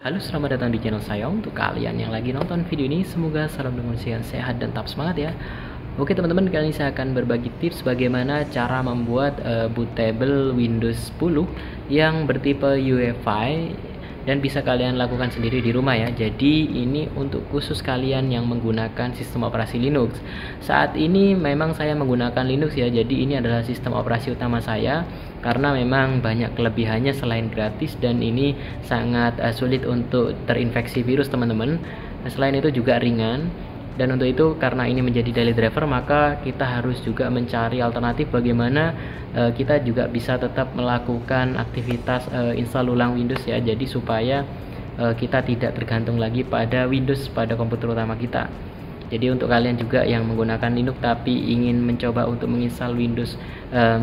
Halo, selamat datang di channel saya. Untuk kalian yang lagi nonton video ini, semoga selalu dalam kondisi sehat dan tetap semangat ya. Oke teman-teman, kali ini saya akan berbagi tips bagaimana cara membuat bootable Windows 10 yang bertipe UEFI dan bisa kalian lakukan sendiri di rumah ya. Jadi ini untuk khusus kalian yang menggunakan sistem operasi Linux. Saat ini memang saya menggunakan Linux ya, jadi ini adalah sistem operasi utama saya karena memang banyak kelebihannya selain gratis dan ini sangat sulit untuk terinfeksi virus teman-teman. Selain itu juga ringan. Dan untuk itu karena ini menjadi daily driver, maka kita harus juga mencari alternatif bagaimana kita juga bisa tetap melakukan aktivitas install ulang Windows ya. Jadi supaya kita tidak tergantung lagi pada Windows pada komputer utama kita. Jadi untuk kalian juga yang menggunakan Linux tapi ingin mencoba untuk menginstal Windows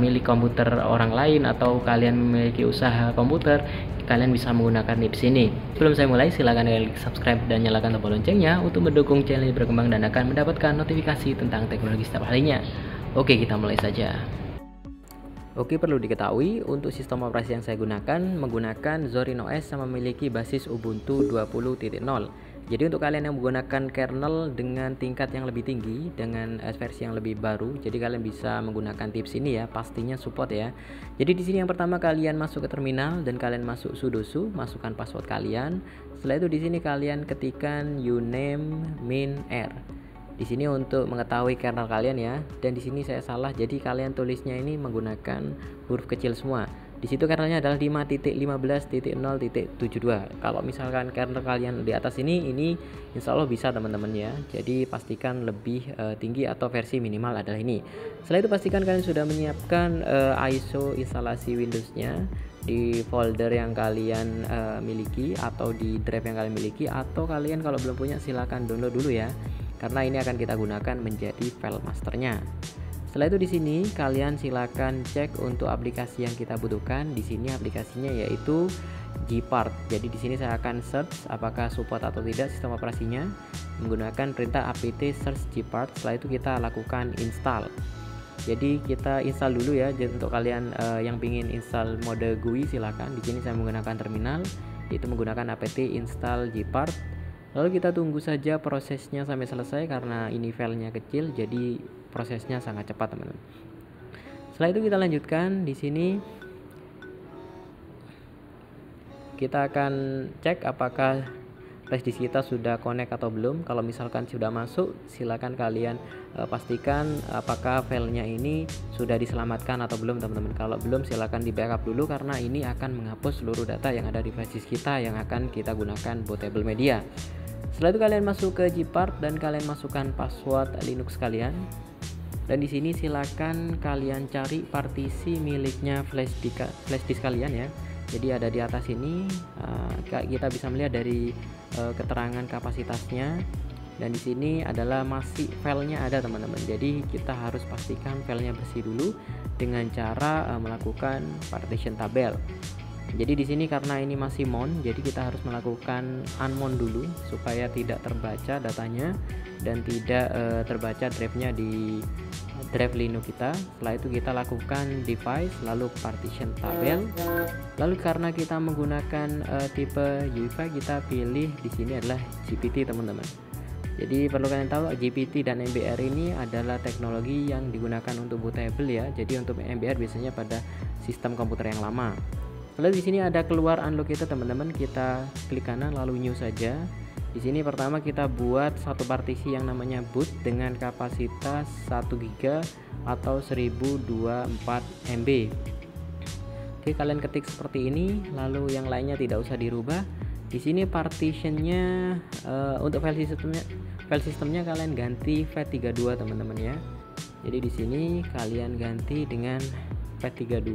milik komputer orang lain, atau kalian memiliki usaha komputer, kalian bisa menggunakan tips ini. Sebelum saya mulai, silahkan klik subscribe dan nyalakan tombol loncengnya untuk mendukung channel ini berkembang dan akan mendapatkan notifikasi tentang teknologi setiap harinya. Oke, kita mulai saja. Oke, perlu diketahui untuk sistem operasi yang saya gunakan menggunakan Zorin OS yang memiliki basis Ubuntu 20.0. Jadi untuk kalian yang menggunakan kernel dengan tingkat yang lebih tinggi dengan versi yang lebih baru, jadi kalian bisa menggunakan tips ini ya, pastinya support ya. Jadi di sini yang pertama kalian masuk ke terminal dan kalian masuk sudoku, masukkan password kalian. Setelah itu di sini kalian ketikkan uname min r. Di sini untuk mengetahui kernel kalian ya. Dan di sini saya salah, jadi kalian tulisnya ini menggunakan huruf kecil semua. Di situ kernelnya adalah 5.15.0.72. Kalau misalkan kernel kalian di atas ini insya Allah bisa teman-teman ya. Jadi pastikan lebih tinggi atau versi minimal adalah ini. Setelah itu pastikan kalian sudah menyiapkan ISO instalasi Windows-nya di folder yang kalian miliki atau di drive yang kalian miliki, atau kalian kalau belum punya silahkan download dulu ya, karena ini akan kita gunakan menjadi file masternya. Setelah itu di sini kalian silakan cek untuk aplikasi yang kita butuhkan. Di sini aplikasinya yaitu Gpart. Jadi di sini saya akan search apakah support atau tidak sistem operasinya menggunakan perintah apt search Gpart. Setelah itu kita lakukan install. Jadi kita install dulu ya. Jadi untuk kalian yang ingin install mode GUI silakan. Di sini saya menggunakan terminal, yaitu menggunakan apt install Gpart. Lalu kita tunggu saja prosesnya sampai selesai karena ini filenya kecil, jadi prosesnya sangat cepat teman-teman. Setelah itu kita lanjutkan. Di sini kita akan cek apakah flash disk kita sudah connect atau belum. Kalau misalkan sudah masuk, silakan kalian pastikan apakah filenya ini sudah diselamatkan atau belum teman-teman. Kalau belum, silakan di backup dulu karena ini akan menghapus seluruh data yang ada di flash disk kita yang akan kita gunakan bootable media. Setelah itu kalian masuk ke Gpart dan kalian masukkan password Linux kalian. Dan di sini silakan kalian cari partisi miliknya flash disk kalian ya. Jadi ada di atas ini, kita bisa melihat dari keterangan kapasitasnya. Dan di sini adalah masih filenya ada teman-teman. Jadi kita harus pastikan filenya bersih dulu dengan cara melakukan partition tabel. Jadi di sini karena ini masih mount, jadi kita harus melakukan unmount dulu supaya tidak terbaca datanya dan tidak terbaca drive-nya di drive Linux kita. Setelah itu kita lakukan device, lalu partition tabel. Lalu karena kita menggunakan tipe UEFI, kita pilih di sini adalah GPT teman-teman. Jadi perlu kalian tahu GPT dan MBR ini adalah teknologi yang digunakan untuk bootable ya. Jadi untuk MBR biasanya pada sistem komputer yang lama. Lalu di sini ada keluar unlocated teman-teman, kita klik kanan lalu new saja. Di sini pertama kita buat satu partisi yang namanya boot dengan kapasitas 1 GB atau 1024 MB. Oke, kalian ketik seperti ini, lalu yang lainnya tidak usah dirubah. Di sini partitionnya untuk file sistemnya kalian ganti FAT32 teman-teman ya. Jadi di sini kalian ganti dengan FAT32.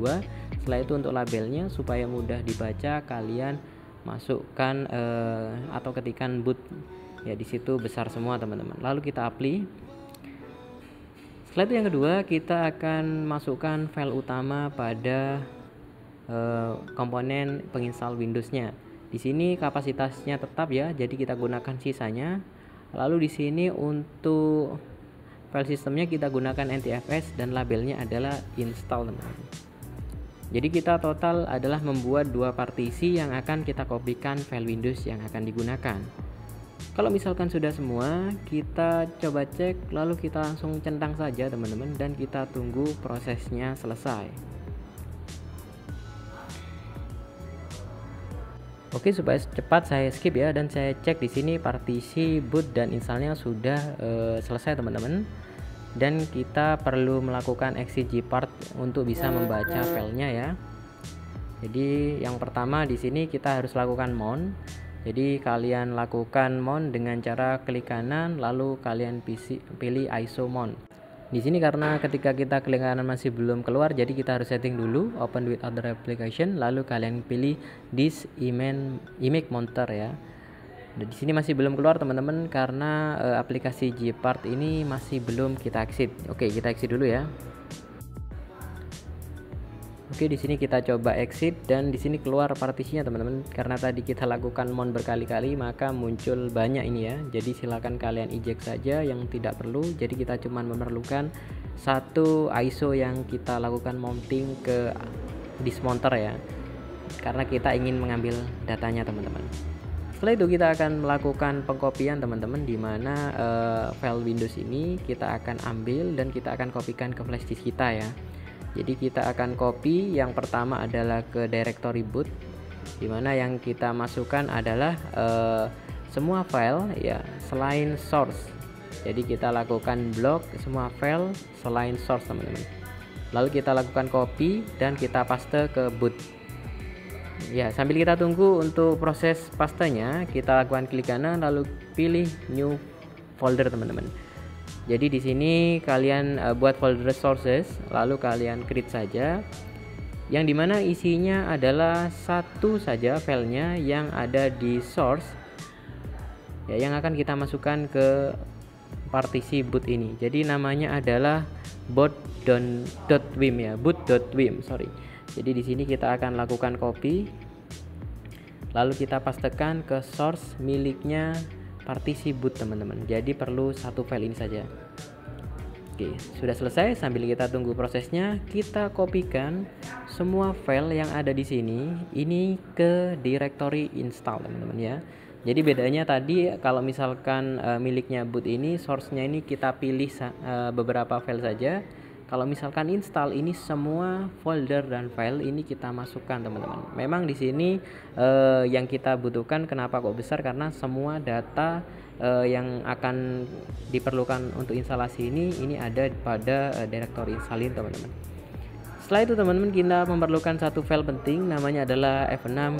Setelah itu untuk labelnya supaya mudah dibaca, kalian masukkan atau ketikan boot ya, di situ besar semua teman-teman. Lalu kita apply. Setelah itu yang kedua kita akan masukkan file utama pada komponen penginstal Windows-nya. Di sini kapasitasnya tetap ya, jadi kita gunakan sisanya. Lalu di sini untuk file sistemnya kita gunakan NTFS dan labelnya adalah install teman-teman. Jadi kita total adalah membuat dua partisi yang akan kita kopikan file Windows yang akan digunakan. Kalau misalkan sudah semua, kita coba cek, lalu kita langsung centang saja teman-teman, dan kita tunggu prosesnya selesai. Oke, supaya cepat saya skip ya, dan saya cek di sini partisi boot dan installnya sudah selesai teman-teman. Dan kita perlu melakukan exit gpart untuk bisa membaca filenya ya. Jadi yang pertama di sini kita harus lakukan mount. Jadi kalian lakukan mount dengan cara klik kanan, lalu kalian pilih ISO mount. Di sini karena ketika kita klik kanan masih belum keluar, jadi kita harus setting dulu open with other application, lalu kalian pilih this image mounter ya. Di sini masih belum keluar teman-teman karena aplikasi gpart ini masih belum kita exit. Oke, kita exit dulu ya. Oke, di sini kita coba exit dan di sini keluar partisinya teman-teman. Karena tadi kita lakukan mount berkali-kali maka muncul banyak ini ya. Jadi silakan kalian eject saja yang tidak perlu. Jadi kita cuma memerlukan satu ISO yang kita lakukan mounting ke disk mounter ya. Karena kita ingin mengambil datanya teman-teman. Setelah itu kita akan melakukan pengkopian teman-teman, di mana file Windows ini kita akan ambil dan kita akan kopikan ke flash disk kita ya. Jadi kita akan copy, yang pertama adalah ke directory boot, di mana yang kita masukkan adalah semua file ya selain source. Jadi kita lakukan blok semua file selain source teman-teman. Lalu kita lakukan copy dan kita paste ke boot. Ya, sambil kita tunggu untuk proses pastanya, kita lakukan klik kanan lalu pilih new folder teman-teman. Jadi di sini kalian buat folder sources, lalu kalian create saja, yang dimana isinya adalah satu saja filenya yang ada di source ya, yang akan kita masukkan ke partisi boot ini. Jadi namanya adalah boot.wim ya, boot.wim, sorry. Jadi di sini kita akan lakukan copy, lalu kita pastekan ke source miliknya partisi boot teman-teman. Jadi perlu satu file ini saja. Oke, sudah selesai. Sambil kita tunggu prosesnya, kita kopikan semua file yang ada di sini ini ke directory install teman-teman ya. Jadi bedanya tadi kalau misalkan miliknya boot ini source-nya ini kita pilih beberapa file saja. Kalau misalkan install ini semua folder dan file ini kita masukkan teman-teman. Memang di sini yang kita butuhkan kenapa kok besar, karena semua data yang akan diperlukan untuk instalasi ini ada pada directory installin teman-teman. Setelah itu teman-teman kita memerlukan satu file penting, namanya adalah f6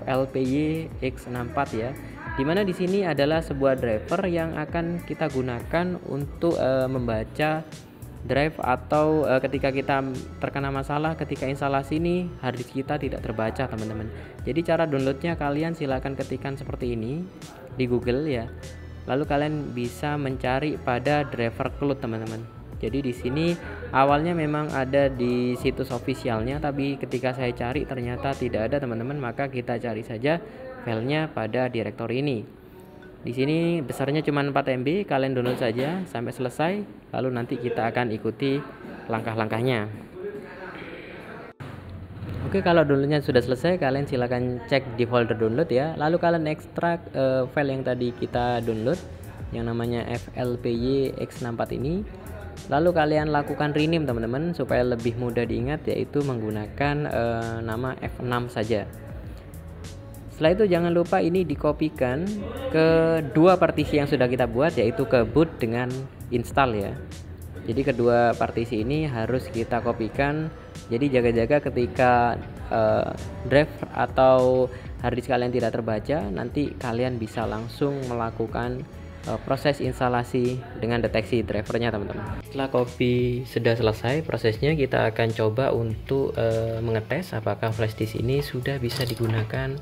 flpy x64 ya. Dimana di sini adalah sebuah driver yang akan kita gunakan untuk membaca drive atau ketika kita terkena masalah ketika instalasi ini harddisk kita tidak terbaca teman-teman. Jadi cara downloadnya kalian silahkan ketikkan seperti ini di Google ya. Lalu kalian bisa mencari pada driver cloud teman-teman. Jadi di sini awalnya memang ada di situs officialnya, tapi ketika saya cari ternyata tidak ada teman-teman, maka kita cari saja filenya pada directory ini. Di sini besarnya cuma 4 MB, kalian download saja sampai selesai, lalu nanti kita akan ikuti langkah-langkahnya. Oke, kalau downloadnya sudah selesai, kalian silakan cek di folder download ya. Lalu kalian ekstrak file yang tadi kita download, yang namanya flpy x64 ini. Lalu kalian lakukan rename teman-teman supaya lebih mudah diingat, yaitu menggunakan nama F6 saja. Setelah itu jangan lupa ini dikopikan ke dua partisi yang sudah kita buat, yaitu ke boot dengan install ya. Jadi kedua partisi ini harus kita kopikan. Jadi jaga-jaga ketika drive atau harddisk kalian tidak terbaca, nanti kalian bisa langsung melakukan proses instalasi dengan deteksi drivernya teman-teman. Setelah copy sudah selesai prosesnya, kita akan coba untuk mengetes apakah flash disk ini sudah bisa digunakan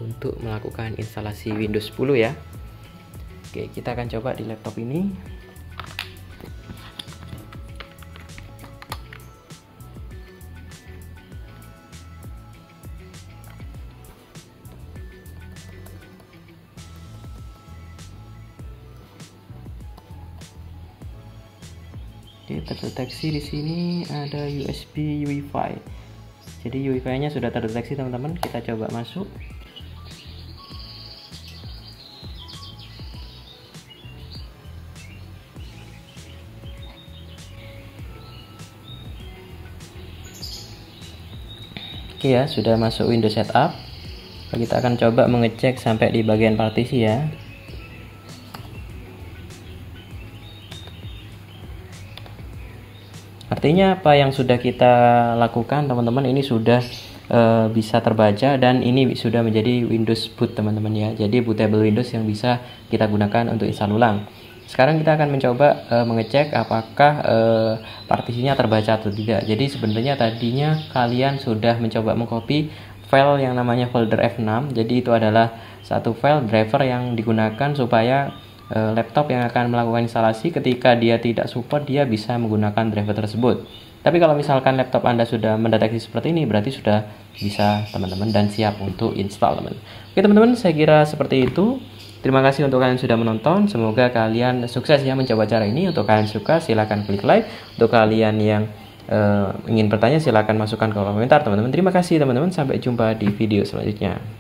untuk melakukan instalasi Windows 10 ya. Oke, kita akan coba di laptop ini. Oke, terdeteksi di sini ada USB Wi-Fi. Jadi UEFI-nya sudah terdeteksi teman-teman, kita coba masuk. Oke ya, sudah masuk Windows Setup. Kita akan coba mengecek sampai di bagian partisi ya. Artinya apa yang sudah kita lakukan teman-teman, ini sudah bisa terbaca dan ini sudah menjadi Windows boot teman-teman ya. Jadi bootable Windows yang bisa kita gunakan untuk install ulang. Sekarang kita akan mencoba mengecek apakah partisinya terbaca atau tidak. Jadi sebenarnya tadinya kalian sudah mencoba mengcopy file yang namanya folder F6. Jadi itu adalah satu file driver yang digunakan supaya laptop yang akan melakukan instalasi ketika dia tidak support, dia bisa menggunakan driver tersebut. Tapi kalau misalkan laptop Anda sudah mendeteksi seperti ini, berarti sudah bisa teman-teman dan siap untuk install teman. Oke teman-teman, saya kira seperti itu. Terima kasih untuk kalian sudah menonton. Semoga kalian sukses ya mencoba cara ini. Untuk kalian suka, silahkan klik like. Untuk kalian yang ingin bertanya, silahkan masukkan ke kolom komentar teman-teman. Terima kasih teman-teman. Sampai jumpa di video selanjutnya.